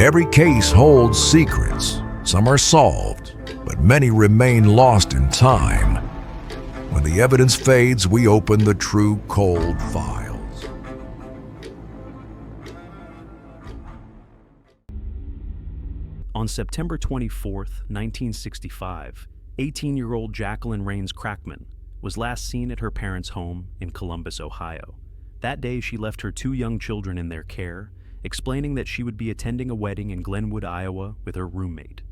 Every case holds secrets. Some are solved, but many remain lost in time. When the evidence fades, we open the true cold files. On September 24, 1965, 18-year-old Jacqueline Rains Crackman was last seen at her parents' home in Columbus, Ohio. That day, she left her 2 young children in their care, explaining that she would be attending a wedding in Glenwood, Iowa with her roommate.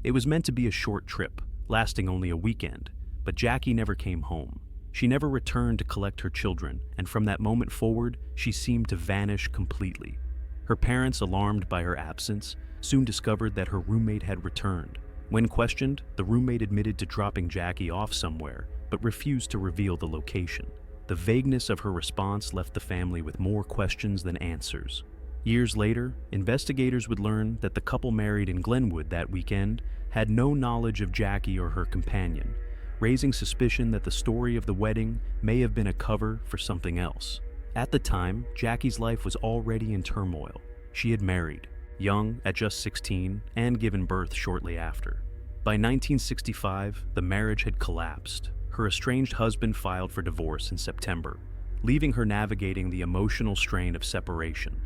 It was meant to be a short trip, lasting only a weekend, but Jackie never came home. She never returned to collect her children, and from that moment forward, she seemed to vanish completely. Her parents, alarmed by her absence, soon discovered that her roommate had returned. When questioned, the roommate admitted to dropping Jackie off somewhere, but refused to reveal the location. The vagueness of her response left the family with more questions than answers. Years later, investigators would learn that the couple married in Glenwood that weekend had no knowledge of Jackie or her companion, raising suspicion that the story of the wedding may have been a cover for something else. At the time, Jackie's life was already in turmoil. She had married, young at just 16, and given birth shortly after. By 1965, the marriage had collapsed. Her estranged husband filed for divorce in September, leaving her navigating the emotional strain of separation.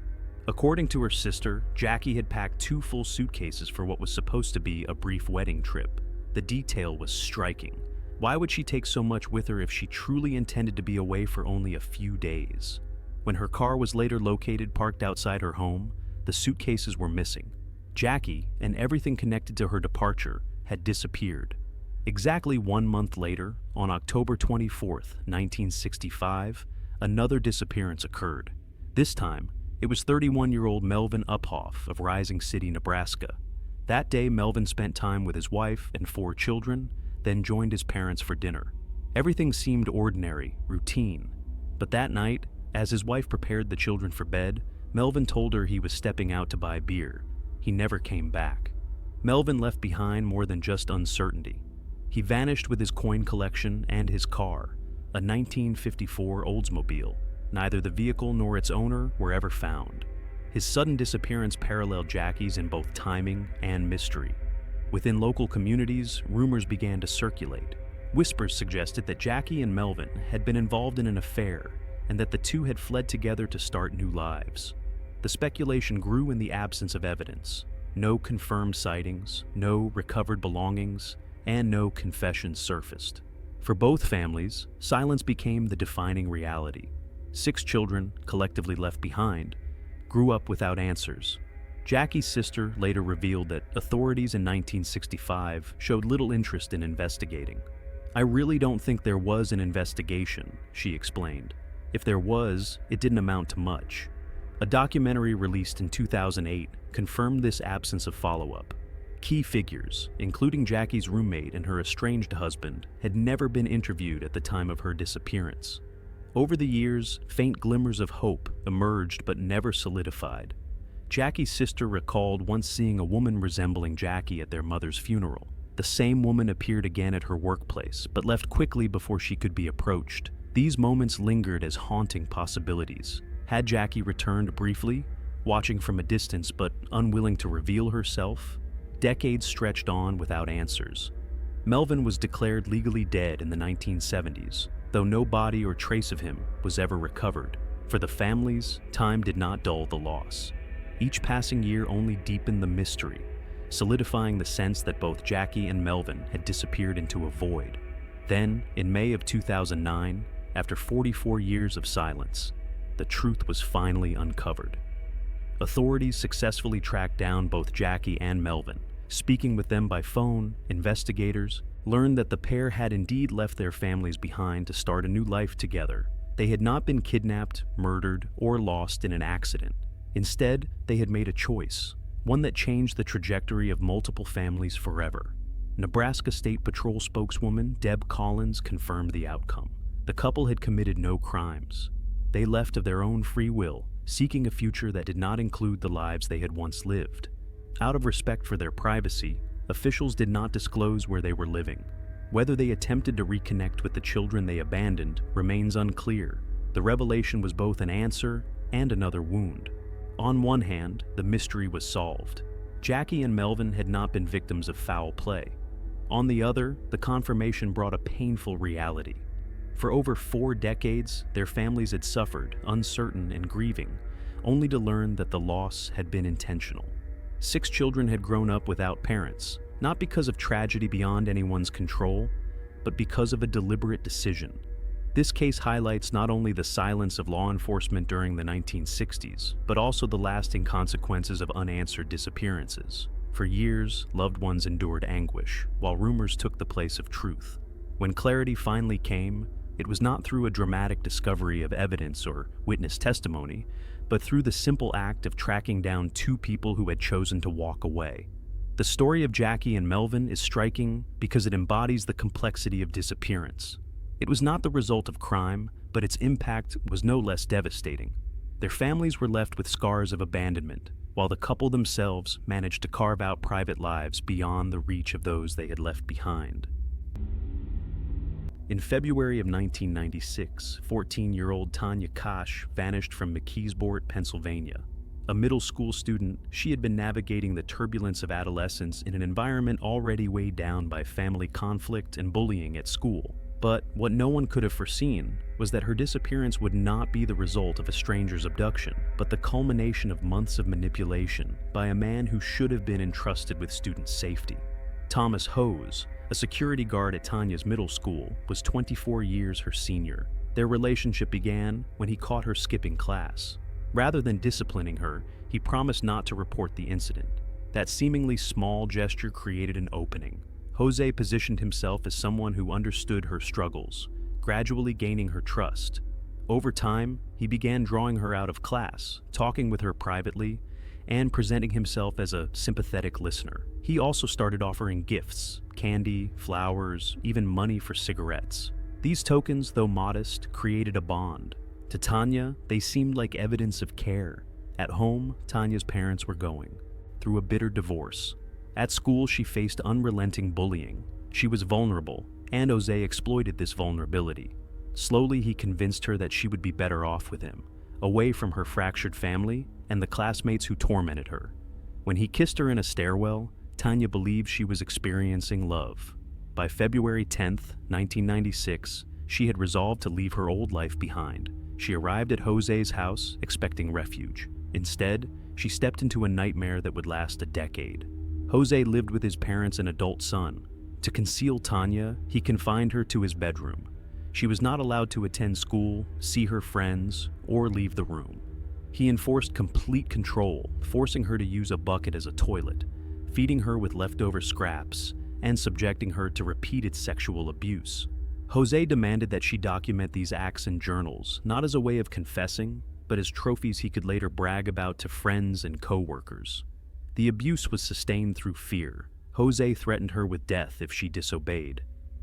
According to her sister, Jackie had packed 2 full suitcases for what was supposed to be a brief wedding trip. The detail was striking. Why would she take so much with her if she truly intended to be away for only a few days? When her car was later located parked outside her home, the suitcases were missing. Jackie, and everything connected to her departure, had disappeared. Exactly 1 month later, on October 24, 1965, another disappearance occurred. This time, it was 31-year-old Melvin Uphoff of Rising City, Nebraska. That day, Melvin spent time with his wife and 4 children, then joined his parents for dinner. Everything seemed ordinary, routine. But that night, as his wife prepared the children for bed, Melvin told her he was stepping out to buy beer. He never came back. Melvin left behind more than just uncertainty. He vanished with his coin collection and his car, a 1954 Oldsmobile. Neither the vehicle nor its owner were ever found. His sudden disappearance paralleled Jackie's in both timing and mystery. Within local communities, rumors began to circulate. Whispers suggested that Jackie and Melvin had been involved in an affair and that the two had fled together to start new lives. The speculation grew in the absence of evidence. No confirmed sightings, no recovered belongings, and no confessions surfaced. For both families, silence became the defining reality. 6 children, collectively left behind, grew up without answers. Jackie's sister later revealed that authorities in 1965 showed little interest in investigating. "I really don't think there was an investigation," she explained. "If there was, it didn't amount to much." A documentary released in 2008 confirmed this absence of follow-up. Key figures, including Jackie's roommate and her estranged husband, had never been interviewed at the time of her disappearance. Over the years, faint glimmers of hope emerged but never solidified. Jackie's sister recalled once seeing a woman resembling Jackie at their mother's funeral. The same woman appeared again at her workplace, but left quickly before she could be approached. These moments lingered as haunting possibilities. Had Jackie returned briefly, watching from a distance but unwilling to reveal herself? Decades stretched on without answers. Melvin was declared legally dead in the 1970s, though no body or trace of him was ever recovered. For the families, time did not dull the loss. Each passing year only deepened the mystery, solidifying the sense that both Jackie and Melvin had disappeared into a void. Then, in May of 2009, after 44 years of silence, the truth was finally uncovered. Authorities successfully tracked down both Jackie and Melvin. Speaking with them by phone, investigators learned that the pair had indeed left their families behind to start a new life together. They had not been kidnapped, murdered, or lost in an accident. Instead, they had made a choice, one that changed the trajectory of multiple families forever. Nebraska State Patrol spokeswoman Deb Collins confirmed the outcome. The couple had committed no crimes. They left of their own free will, seeking a future that did not include the lives they had once lived. Out of respect for their privacy, officials did not disclose where they were living. Whether they attempted to reconnect with the children they abandoned remains unclear. The revelation was both an answer and another wound. On one hand, the mystery was solved. Jackie and Melvin had not been victims of foul play. On the other, the confirmation brought a painful reality. For over 4 decades, their families had suffered, uncertain and grieving, only to learn that the loss had been intentional. 6 children had grown up without parents, not because of tragedy beyond anyone's control, but because of a deliberate decision. This case highlights not only the silence of law enforcement during the 1960s, but also the lasting consequences of unanswered disappearances. For years, loved ones endured anguish, while rumors took the place of truth. When clarity finally came, it was not through a dramatic discovery of evidence or witness testimony, but through the simple act of tracking down 2 people who had chosen to walk away. The story of Jackie and Melvin is striking because it embodies the complexity of disappearance. It was not the result of crime, but its impact was no less devastating. Their families were left with scars of abandonment, while the couple themselves managed to carve out private lives beyond the reach of those they had left behind. In February of 1996, 14-year-old Tanya Kosh vanished from McKeesport, Pennsylvania. A middle school student, she had been navigating the turbulence of adolescence in an environment already weighed down by family conflict and bullying at school. But what no one could have foreseen was that her disappearance would not be the result of a stranger's abduction, but the culmination of months of manipulation by a man who should have been entrusted with student safety. Thomas Hose, a security guard at Tanya's middle school, was 24 years her senior. Their relationship began when he caught her skipping class. Rather than disciplining her, he promised not to report the incident. That seemingly small gesture created an opening. Jose positioned himself as someone who understood her struggles, gradually gaining her trust. Over time, he began drawing her out of class, talking with her privately, and presenting himself as a sympathetic listener. He also started offering gifts, candy, flowers, even money for cigarettes. These tokens, though modest, created a bond. To Tanya, they seemed like evidence of care. At home, Tanya's parents were going through a bitter divorce. At school, she faced unrelenting bullying. She was vulnerable, and Jose exploited this vulnerability. Slowly, he convinced her that she would be better off with him, away from her fractured family and the classmates who tormented her. When he kissed her in a stairwell, Tanya believed she was experiencing love. By February 10th, 1996, she had resolved to leave her old life behind. She arrived at Jose's house, expecting refuge. Instead, she stepped into a nightmare that would last a decade. Jose lived with his parents and adult son. To conceal Tanya, he confined her to his bedroom. She was not allowed to attend school, see her friends, or leave the room. He enforced complete control, forcing her to use a bucket as a toilet, feeding her with leftover scraps, and subjecting her to repeated sexual abuse. Jose demanded that she document these acts in journals, not as a way of confessing, but as trophies he could later brag about to friends and co-workers. The abuse was sustained through fear. Jose threatened her with death if she disobeyed.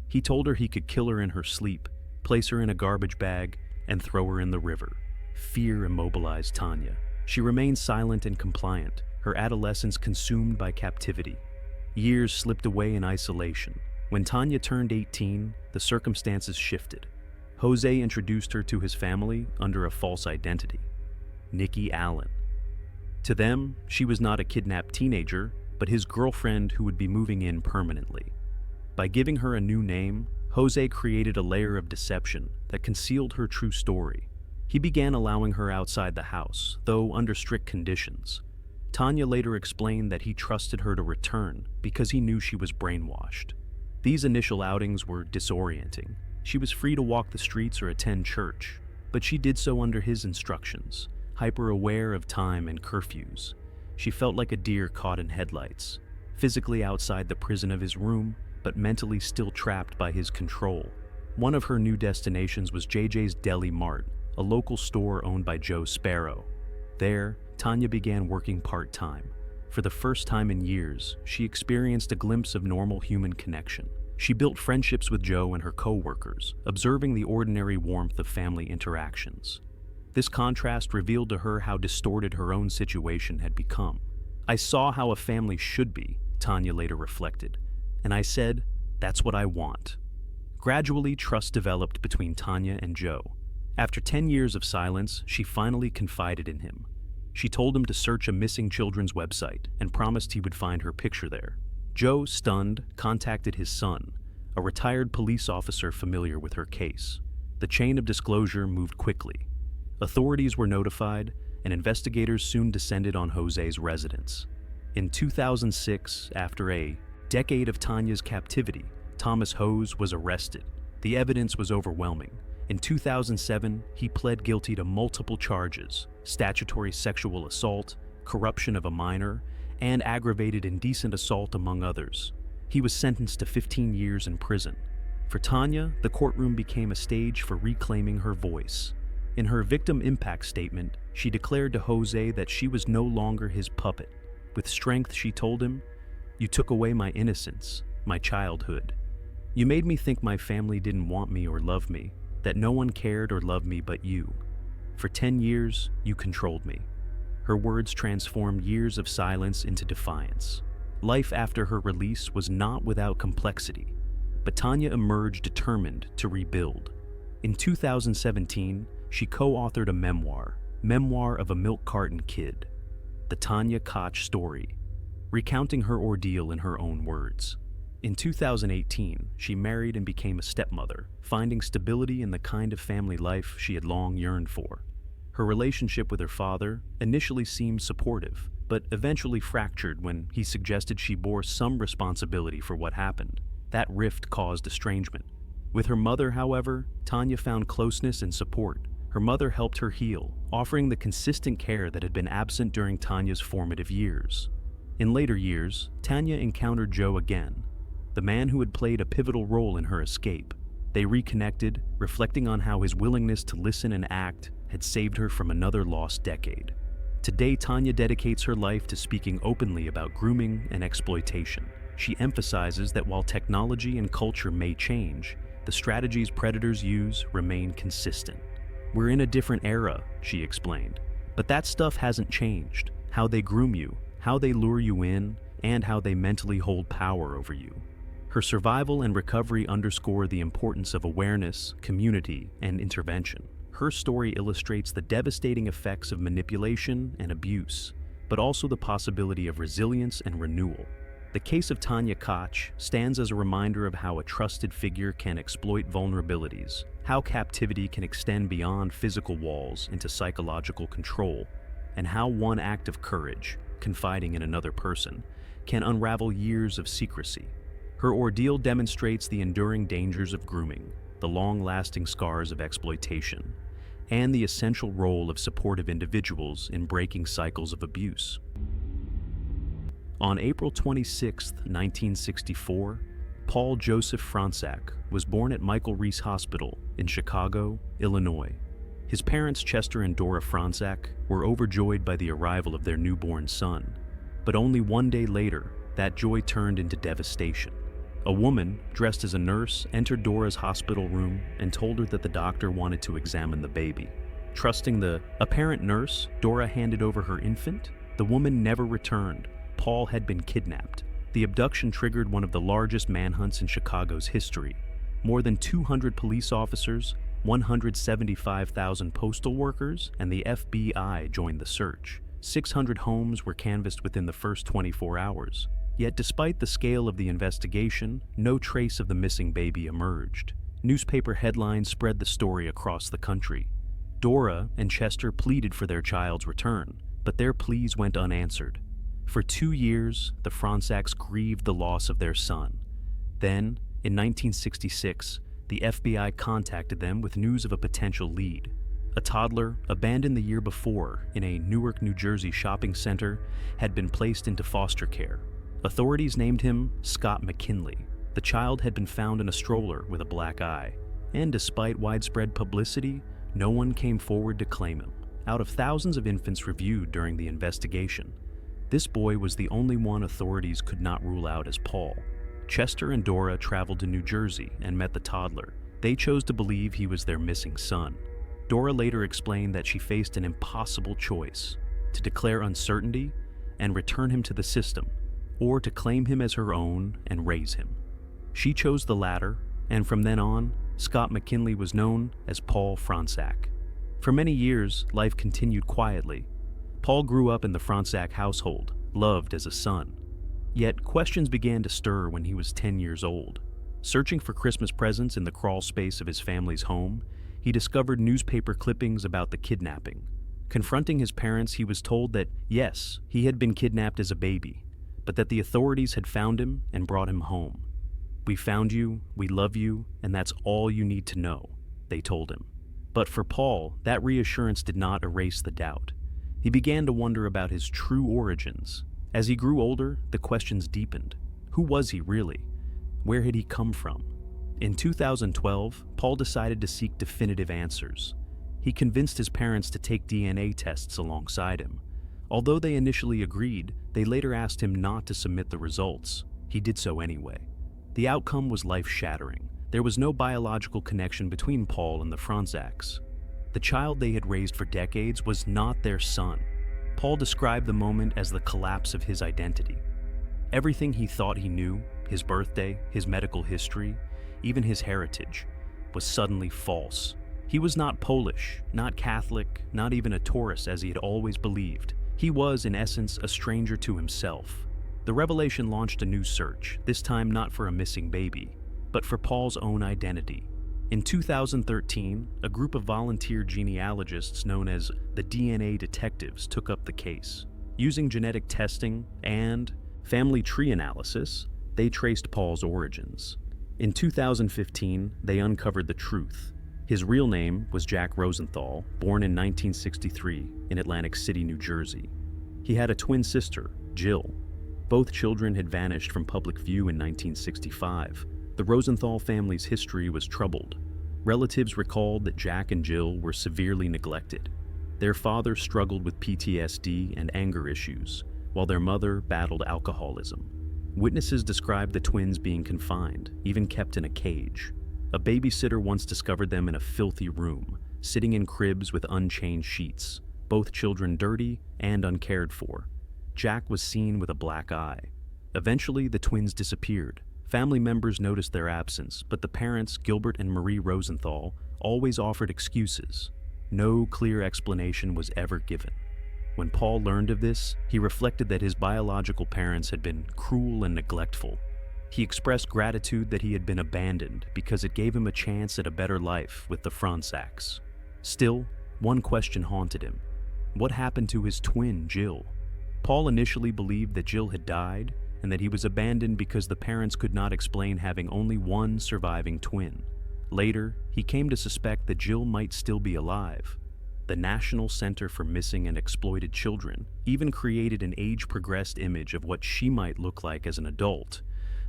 He told her he could kill her in her sleep, place her in a garbage bag, and throw her in the river. Fear immobilized Tanya. She remained silent and compliant, her adolescence consumed by captivity. Years slipped away in isolation. When Tanya turned 18, the circumstances shifted. Jose introduced her to his family under a false identity, Nikki Allen. To them, she was not a kidnapped teenager, but his girlfriend who would be moving in permanently. By giving her a new name, Jose created a layer of deception that concealed her true story. He began allowing her outside the house, though under strict conditions. Tanya later explained that he trusted her to return because he knew she was brainwashed. These initial outings were disorienting. She was free to walk the streets or attend church, but she did so under his instructions, hyper-aware of time and curfews. She felt like a deer caught in headlights, physically outside the prison of his room, but mentally still trapped by his control. One of her new destinations was JJ's Deli Mart, a local store owned by Joe Sparrow. There, Tanya began working part-time. For the first time in years, she experienced a glimpse of normal human connection. She built friendships with Joe and her co-workers, observing the ordinary warmth of family interactions. This contrast revealed to her how distorted her own situation had become. "I saw how a family should be," Tanya later reflected, "and I said, that's what I want." Gradually, trust developed between Tanya and Joe. After 10 years of silence, she finally confided in him. She told him to search a missing children's website and promised he would find her picture there. Joe, stunned, contacted his son, a retired police officer familiar with her case. The chain of disclosure moved quickly. Authorities were notified, and investigators soon descended on Jose's residence. In 2006, after a decade of Tanya's captivity, Thomas Jose was arrested. The evidence was overwhelming. In 2007, he pled guilty to multiple charges: statutory sexual assault, corruption of a minor, and aggravated indecent assault, among others. He was sentenced to 15 years in prison. For Tanya, the courtroom became a stage for reclaiming her voice. In her victim impact statement, she declared to Jose that she was no longer his puppet. With strength, she told him, "You took away my innocence, my childhood. You made me think my family didn't want me or love me, that no one cared or loved me but you. For 10 years, you controlled me." Her words transformed years of silence into defiance. Life after her release was not without complexity, but Tanya emerged determined to rebuild. In 2017, she co-authored a memoir of a milk carton kid, The Tanya Koch Story, recounting her ordeal in her own words. In 2018, she married and became a stepmother, finding stability in the kind of family life she had long yearned for. Her relationship with her father initially seemed supportive, but eventually fractured when he suggested she bore some responsibility for what happened. That rift caused estrangement. With her mother, however, Tanya found closeness and support. Her mother helped her heal, offering the consistent care that had been absent during Tanya's formative years. In later years, Tanya encountered Joe again, the man who had played a pivotal role in her escape. They reconnected, reflecting on how his willingness to listen and act had saved her from another lost decade. Today, Tanya dedicates her life to speaking openly about grooming and exploitation. She emphasizes that while technology and culture may change, the strategies predators use remain consistent. "We're in a different era," she explained, "but that stuff hasn't changed. How they groom you, how they lure you in, and how they mentally hold power over you." Her survival and recovery underscore the importance of awareness, community, and intervention. Her story illustrates the devastating effects of manipulation and abuse, but also the possibility of resilience and renewal. The case of Tanya Koch stands as a reminder of how a trusted figure can exploit vulnerabilities, how captivity can extend beyond physical walls into psychological control, and how one act of courage, confiding in another person, can unravel years of secrecy. Her ordeal demonstrates the enduring dangers of grooming, the long-lasting scars of exploitation, and the essential role of supportive individuals in breaking cycles of abuse. On April 26, 1964, Paul Joseph Franczak was born at Michael Reese Hospital in Chicago, Illinois. His parents, Chester and Dora Franczak, were overjoyed by the arrival of their newborn son. But only one day later, that joy turned into devastation. A woman, dressed as a nurse, entered Dora's hospital room and told her that the doctor wanted to examine the baby. Trusting the apparent nurse, Dora handed over her infant. The woman never returned. Paul had been kidnapped. The abduction triggered one of the largest manhunts in Chicago's history. More than 200 police officers, 175,000 postal workers, and the FBI joined the search. 600 homes were canvassed within the first 24 hours. Yet despite the scale of the investigation, no trace of the missing baby emerged. Newspaper headlines spread the story across the country. Dora and Chester pleaded for their child's return, but their pleas went unanswered. For 2 years, the Franczaks grieved the loss of their son. Then, in 1966, the FBI contacted them with news of a potential lead. A toddler, abandoned the year before in a Newark, New Jersey shopping center, had been placed into foster care. Authorities named him Scott McKinley. The child had been found in a stroller with a black eye, and despite widespread publicity, no one came forward to claim him. Out of thousands of infants reviewed during the investigation, this boy was the only one authorities could not rule out as Paul. Chester and Dora traveled to New Jersey and met the toddler. They chose to believe he was their missing son. Dora later explained that she faced an impossible choice: to declare uncertainty and return him to the system, or to claim him as her own and raise him. She chose the latter, and from then on, Scott McKinley was known as Paul Franczak. For many years, life continued quietly. Paul grew up in the Fronsac household, loved as a son. Yet questions began to stir when he was 10 years old. Searching for Christmas presents in the crawl space of his family's home, he discovered newspaper clippings about the kidnapping. Confronting his parents, he was told that, yes, he had been kidnapped as a baby, but that the authorities had found him and brought him home. "We found you, we love you, and that's all you need to know," they told him. But for Paul, that reassurance did not erase the doubt. He began to wonder about his true origins. As he grew older, the questions deepened. Who was he really? Where had he come from? In 2012, Paul decided to seek definitive answers. He convinced his parents to take DNA tests alongside him. Although they initially agreed, they later asked him not to submit the results. He did so anyway. The outcome was life-shattering. There was no biological connection between Paul and the Fronsacs. The child they had raised for decades was not their son. Paul described the moment as the collapse of his identity. Everything he thought he knew, his birthday, his medical history, even his heritage, was suddenly false. He was not Polish, not Catholic, not even a Taurus as he had always believed. He was, in essence, a stranger to himself. The revelation launched a new search, this time not for a missing baby, but for Paul's own identity. In 2013, a group of volunteer genealogists known as the DNA Detectives took up the case. Using genetic testing and family tree analysis, they traced Paul's origins. In 2015, they uncovered the truth. His real name was Jack Rosenthal, born in 1963 in Atlantic City, New Jersey. He had a twin sister, Jill. Both children had vanished from public view in 1965. The Rosenthal family's history was troubled. Relatives recalled that Jack and Jill were severely neglected. Their father struggled with PTSD and anger issues, while their mother battled alcoholism. Witnesses described the twins being confined, even kept in a cage. A babysitter once discovered them in a filthy room, sitting in cribs with unchanged sheets, both children dirty and uncared for. Jack was seen with a black eye. Eventually, the twins disappeared. Family members noticed their absence, but the parents, Gilbert and Marie Rosenthal, always offered excuses. No clear explanation was ever given. When Paul learned of this, he reflected that his biological parents had been cruel and neglectful. He expressed gratitude that he had been abandoned because it gave him a chance at a better life with the Fronsacs. Still, one question haunted him. What happened to his twin, Jill? Paul initially believed that Jill had died and that he was abandoned because the parents could not explain having only one surviving twin. Later, he came to suspect that Jill might still be alive. The National Center for Missing and Exploited Children even created an age-progressed image of what she might look like as an adult,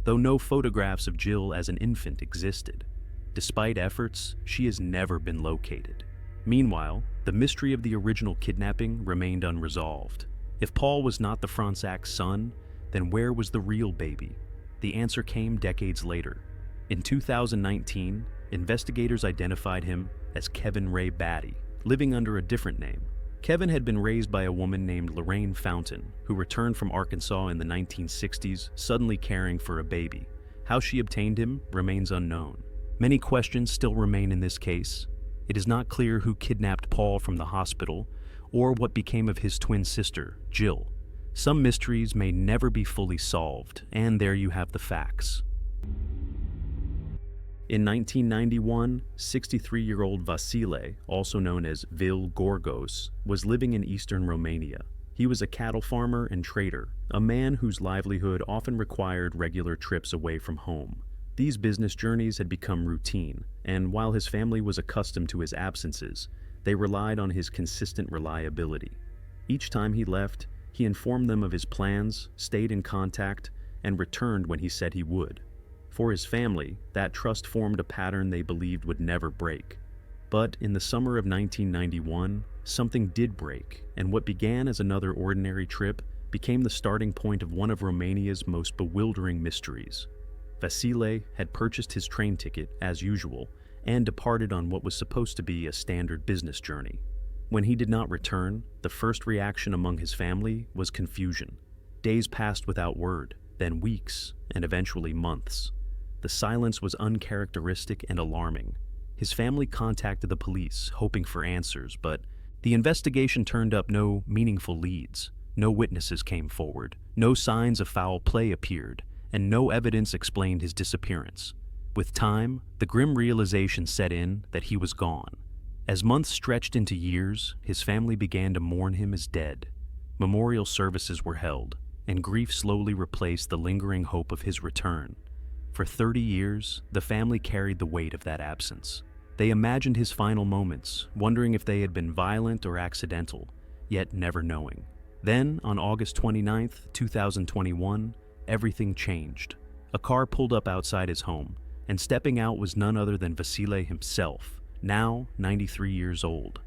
though no photographs of Jill as an infant existed. Despite efforts, she has never been located. Meanwhile, the mystery of the original kidnapping remained unresolved. If Paul was not the Fronsac son, then where was the real baby? The answer came decades later. In 2019, investigators identified him as Kevin Ray Batty, living under a different name. Kevin had been raised by a woman named Lorraine Fountain, who returned from Arkansas in the 1960s, suddenly caring for a baby. How she obtained him remains unknown. Many questions still remain in this case. It is not clear who kidnapped Paul from the hospital, or what became of his twin sister, Jill. Some mysteries may never be fully solved, and there you have the facts. In 1991, 63-year-old Vasile, also known as Vasile Gorgos, was living in eastern Romania. He was a cattle farmer and trader, a man whose livelihood often required regular trips away from home. These business journeys had become routine, and while his family was accustomed to his absences, they relied on his consistent reliability. Each time he left, he informed them of his plans, stayed in contact, and returned when he said he would. For his family, that trust formed a pattern they believed would never break. But in the summer of 1991, something did break, and what began as another ordinary trip became the starting point of one of Romania's most bewildering mysteries. Vasile had purchased his train ticket, as usual, and departed on what was supposed to be a standard business journey. When he did not return, the first reaction among his family was confusion. Days passed without word, then weeks, and eventually months. The silence was uncharacteristic and alarming. His family contacted the police, hoping for answers, but The investigation turned up no meaningful leads. No witnesses came forward, no signs of foul play appeared, and no evidence explained his disappearance. With time, the grim realization set in that he was gone. As months stretched into years, his family began to mourn him as dead. Memorial services were held, and grief slowly replaced the lingering hope of his return. For 30 years, the family carried the weight of that absence. They imagined his final moments, wondering if they had been violent or accidental, yet never knowing. Then, on August 29, 2021, everything changed. A car pulled up outside his home, and stepping out was none other than Vasile himself, now 93 years old.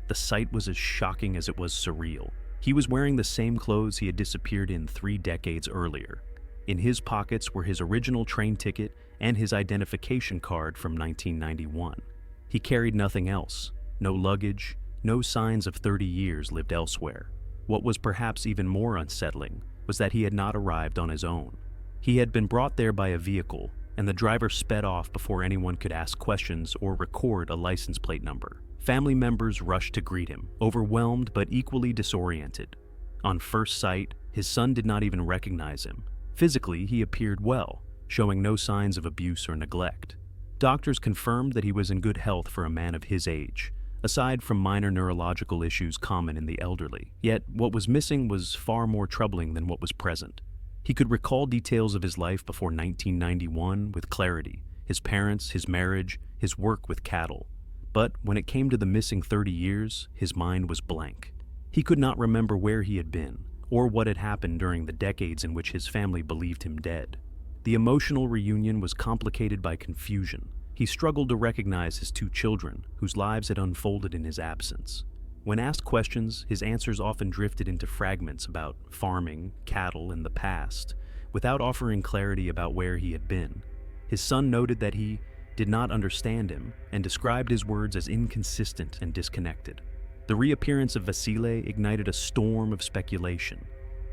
The sight was as shocking as it was surreal. He was wearing the same clothes he had disappeared in 3 decades earlier. In his pockets were his original train ticket and his identification card from 1991. He carried nothing else, no luggage, no signs of 30 years lived elsewhere. What was perhaps even more unsettling was that he had not arrived on his own. He had been brought there by a vehicle, and the driver sped off before anyone could ask questions or record a license plate number. Family members rushed to greet him, overwhelmed but equally disoriented. On first sight, his son did not even recognize him. Physically, he appeared well, showing no signs of abuse or neglect. Doctors confirmed that he was in good health for a man of his age, aside from minor neurological issues common in the elderly. Yet, what was missing was far more troubling than what was present. He could recall details of his life before 1991 with clarity: his parents, his marriage, his work with cattle. But when it came to the missing 30 years, his mind was blank. He could not remember where he had been, or what had happened during the decades in which his family believed him dead. The emotional reunion was complicated by confusion. He struggled to recognize his 2 children, whose lives had unfolded in his absence. When asked questions, his answers often drifted into fragments about farming, cattle, and the past, without offering clarity about where he had been. His son noted that he did not understand him and described his words as inconsistent and disconnected. The reappearance of Vasile ignited a storm of speculation.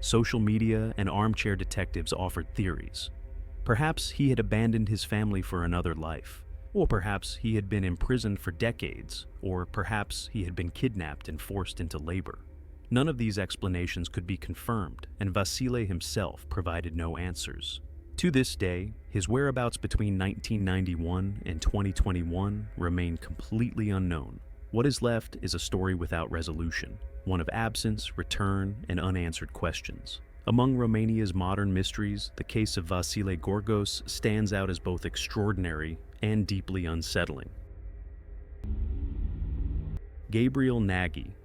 Social media and armchair detectives offered theories. Perhaps he had abandoned his family for another life. Or perhaps he had been imprisoned for decades, or perhaps he had been kidnapped and forced into labor. None of these explanations could be confirmed, and Vasile himself provided no answers. To this day, his whereabouts between 1991 and 2021 remain completely unknown. What is left is a story without resolution, one of absence, return, and unanswered questions. Among Romania's modern mysteries, the case of Vasile Gorgos stands out as both extraordinary and deeply unsettling. Gabriel Nagy.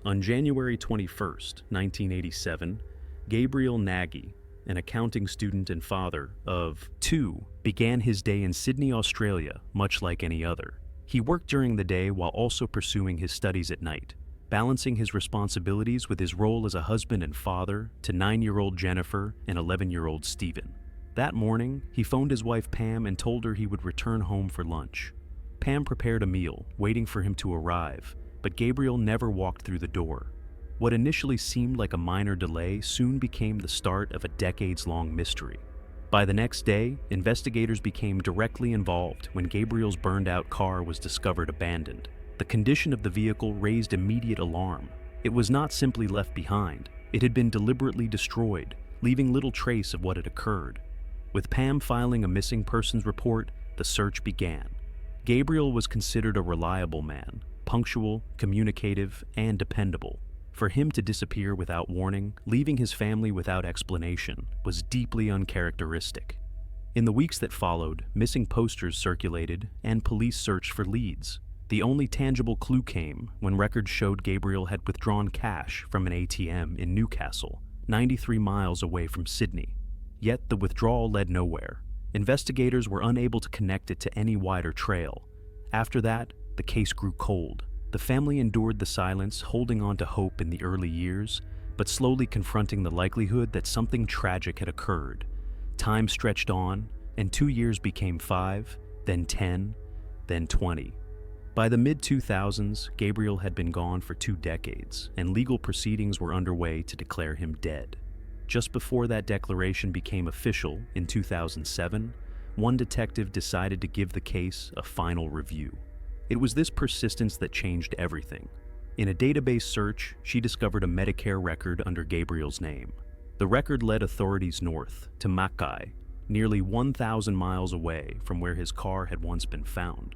On January 21, 1987, Gabriel Nagy, an accounting student and father of 2, began his day in Sydney, Australia, much like any other. He worked during the day while also pursuing his studies at night, balancing his responsibilities with his role as a husband and father to 9-year-old Jennifer and 11-year-old Stephen. That morning, he phoned his wife Pam and told her he would return home for lunch. Pam prepared a meal, waiting for him to arrive, but Gabriel never walked through the door. What initially seemed like a minor delay soon became the start of a decades-long mystery. By the next day, investigators became directly involved when Gabriel's burned-out car was discovered abandoned. The condition of the vehicle raised immediate alarm. It was not simply left behind. It had been deliberately destroyed, leaving little trace of what had occurred. With Pam filing a missing persons report, the search began. Gabriel was considered a reliable man, punctual, communicative, and dependable. For him to disappear without warning, leaving his family without explanation, was deeply uncharacteristic. In the weeks that followed, missing posters circulated and police searched for leads. The only tangible clue came when records showed Gabriel had withdrawn cash from an ATM in Newcastle, 93 miles away from Sydney. Yet the withdrawal led nowhere. Investigators were unable to connect it to any wider trail. After that, the case grew cold. The family endured the silence, holding on to hope in the early years, but slowly confronting the likelihood that something tragic had occurred. Time stretched on, and 2 years became 5, then 10, then 20. By the mid-2000s, Gabriel had been gone for 2 decades, and legal proceedings were underway to declare him dead. Just before that declaration became official in 2007, one detective decided to give the case a final review. It was this persistence that changed everything. In a database search, she discovered a Medicare record under Gabriel's name. The record led authorities north to Mackay, nearly 1,000 miles away from where his car had once been found.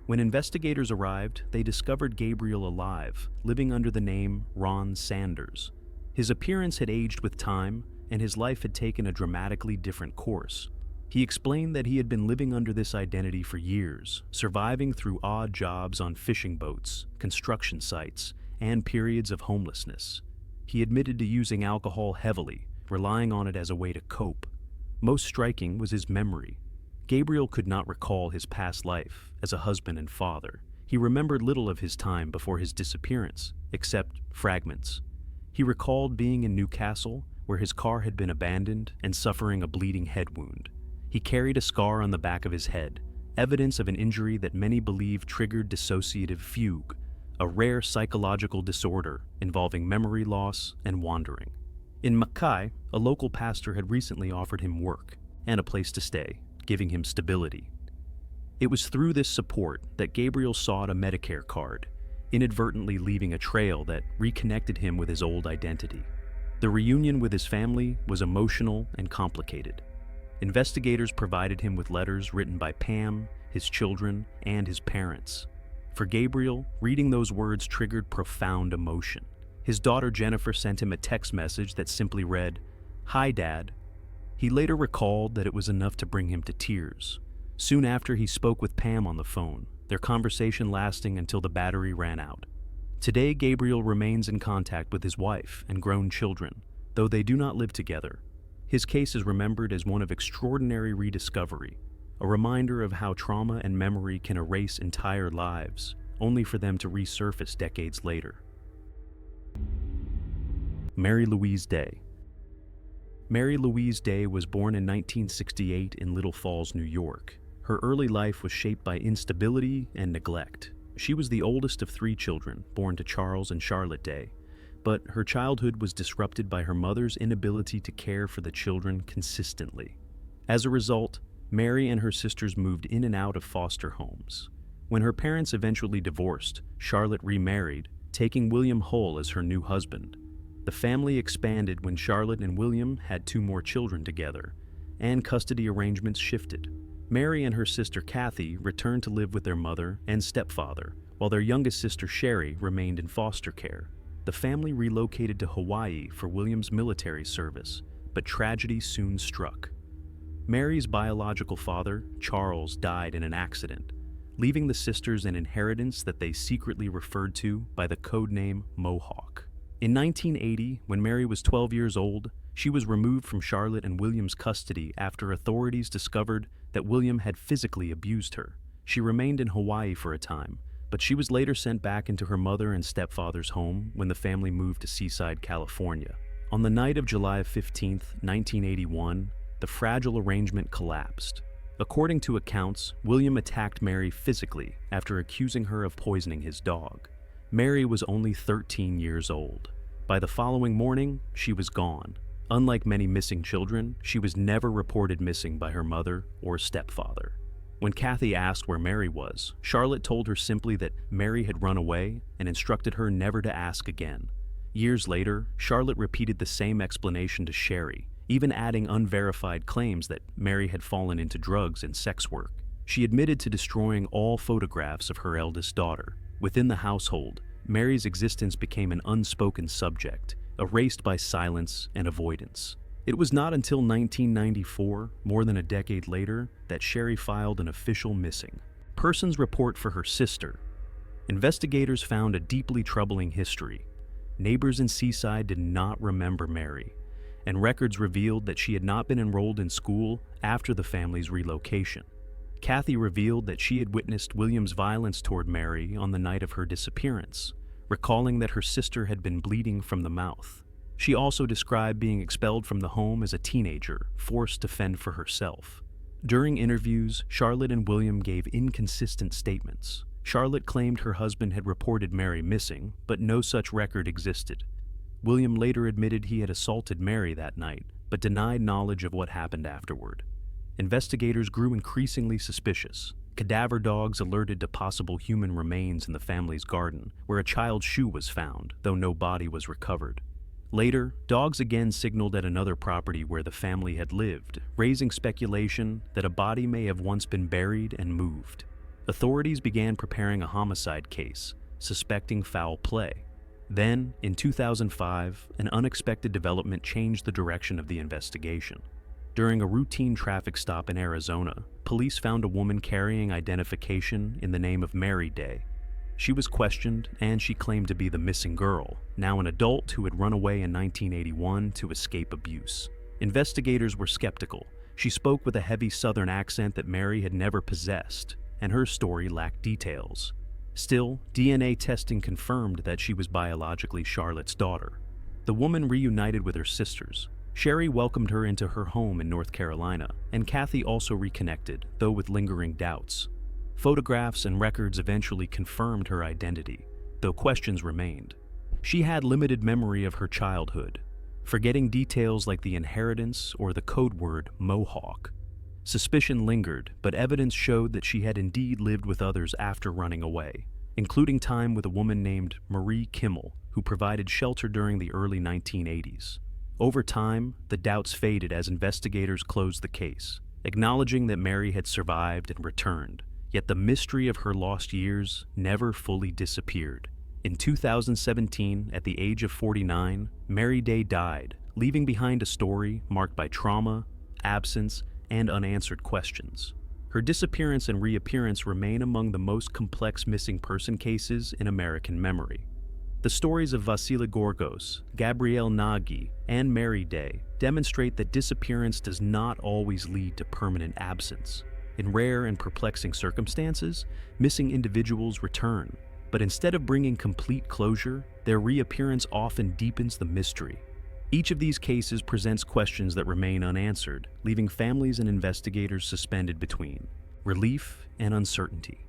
When investigators arrived, they discovered Gabriel alive, living under the name Ron Sanders. His appearance had aged with time, and his life had taken a dramatically different course. He explained that he had been living under this identity for years, surviving through odd jobs on fishing boats, construction sites, and periods of homelessness. He admitted to using alcohol heavily, relying on it as a way to cope. Most striking was his memory. Gabriel could not recall his past life as a husband and father. He remembered little of his time before his disappearance, except fragments. He recalled being in Newcastle, where his car had been abandoned, and suffering a bleeding head wound. He carried a scar on the back of his head, evidence of an injury that many believe triggered dissociative fugue, a rare psychological disorder involving memory loss and wandering. In Mackay, a local pastor had recently offered him work and a place to stay, giving him stability. It was through this support that Gabriel sought a Medicare card, inadvertently leaving a trail that reconnected him with his old identity. The reunion with his family was emotional and complicated. Investigators provided him with letters written by Pam, his children, and his parents. For Gabriel, reading those words triggered profound emotion. His daughter Jennifer sent him a text message that simply read, "Hi, Dad." He later recalled that it was enough to bring him to tears. Soon after, he spoke with Pam on the phone, their conversation lasting until the battery ran out. Today, Gabriel remains in contact with his wife and grown children, though they do not live together. His case is remembered as one of extraordinary rediscovery, a reminder of how trauma and memory can erase entire lives, only for them to resurface decades later. Mary Louise Day. Mary Louise Day was born in 1968 in Little Falls, New York. Her early life was shaped by instability and neglect. She was the oldest of 3 children, born to Charles and Charlotte Day. But her childhood was disrupted by her mother's inability to care for the children consistently. As a result, Mary and her sisters moved in and out of foster homes. When her parents eventually divorced, Charlotte remarried, taking William Hull as her new husband. The family expanded when Charlotte and William had 2 more children together, and custody arrangements shifted. Mary and her sister Kathy returned to live with their mother and stepfather, while their youngest sister Sherry remained in foster care. The family relocated to Hawaii for William's military service, but tragedy soon struck. Mary's biological father, Charles, died in an accident, leaving the sisters an inheritance that they secretly referred to by the codename Mohawk. In 1980, when Mary was 12 years old, she was removed from Charlotte and William's custody after authorities discovered that William had physically abused her. She remained in Hawaii for a time, but she was later sent back into her mother and stepfather's home when the family moved to Seaside, California. On the night of July 15, 1981, the fragile arrangement collapsed. According to accounts, William attacked Mary physically after accusing her of poisoning his dog. Mary was only 13 years old. By the following morning, she was gone. Unlike many missing children, she was never reported missing by her mother or stepfather. When Kathy asked where Mary was, Charlotte told her simply that Mary had run away and instructed her never to ask again. Years later, Charlotte repeated the same explanation to Sherry, even adding unverified claims that Mary had fallen into drugs and sex work. She admitted to destroying all photographs of her eldest daughter. Within the household, Mary's existence became an unspoken subject, erased by silence and avoidance. It was not until 1994, more than a decade later, that Sherry filed an official missing persons report for her sister. Investigators found a deeply troubling history. Neighbors in Seaside did not remember Mary, and records revealed that she had not been enrolled in school after the family's relocation. Kathy revealed that she had witnessed William's violence toward Mary on the night of her disappearance, recalling that her sister had been bleeding from the mouth. She also described being expelled from the home as a teenager, forced to fend for herself. During interviews, Charlotte and William gave inconsistent statements. Charlotte claimed her husband had reported Mary missing, but no such record existed. William later admitted he had assaulted Mary that night, but denied knowledge of what happened afterward. Investigators grew increasingly suspicious. Cadaver dogs alerted to possible human remains in the family's garden, where a child's shoe was found, though no body was recovered. Later, dogs again signaled at another property where the family had lived, raising speculation that a body may have once been buried and moved. Authorities began preparing a homicide case, suspecting foul play. Then, in 2005, an unexpected development changed the direction of the investigation. During a routine traffic stop in Arizona, police found a woman carrying identification in the name of Mary Day. She was questioned, and she claimed to be the missing girl, now an adult who had run away in 1981 to escape abuse. Investigators were skeptical. She spoke with a heavy Southern accent that Mary had never possessed, and her story lacked details. Still, DNA testing confirmed that she was biologically Charlotte's daughter. The woman reunited with her sisters. Sherry welcomed her into her home in North Carolina, and Kathy also reconnected, though with lingering doubts. Photographs and records eventually confirmed her identity, though questions remained. She had limited memory of her childhood, forgetting details like the inheritance or the code word Mohawk. Suspicion lingered, but evidence showed that she had indeed lived with others after running away, including time with a woman named Marie Kimmel, who provided shelter during the early 1980s. Over time, the doubts faded as investigators closed the case, acknowledging that Mary had survived and returned. Yet the mystery of her lost years never fully disappeared. In 2017, at the age of 49, Mary Day died, leaving behind a story marked by trauma, absence, and unanswered questions. Her disappearance and reappearance remain among the most complex missing person cases in American memory. The stories of Vasile Gorgos, Gabriel Nagy, and Mary Day demonstrate that disappearance does not always lead to permanent absence. In rare and perplexing circumstances, missing individuals return, but instead of bringing complete closure, their reappearance often deepens the mystery. Each of these cases presents questions that remain unanswered, leaving families and investigators suspended between relief and uncertainty.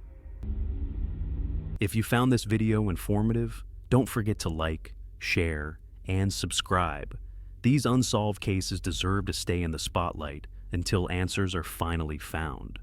If you found this video informative, don't forget to like, share, and subscribe. These unsolved cases deserve to stay in the spotlight until answers are finally found.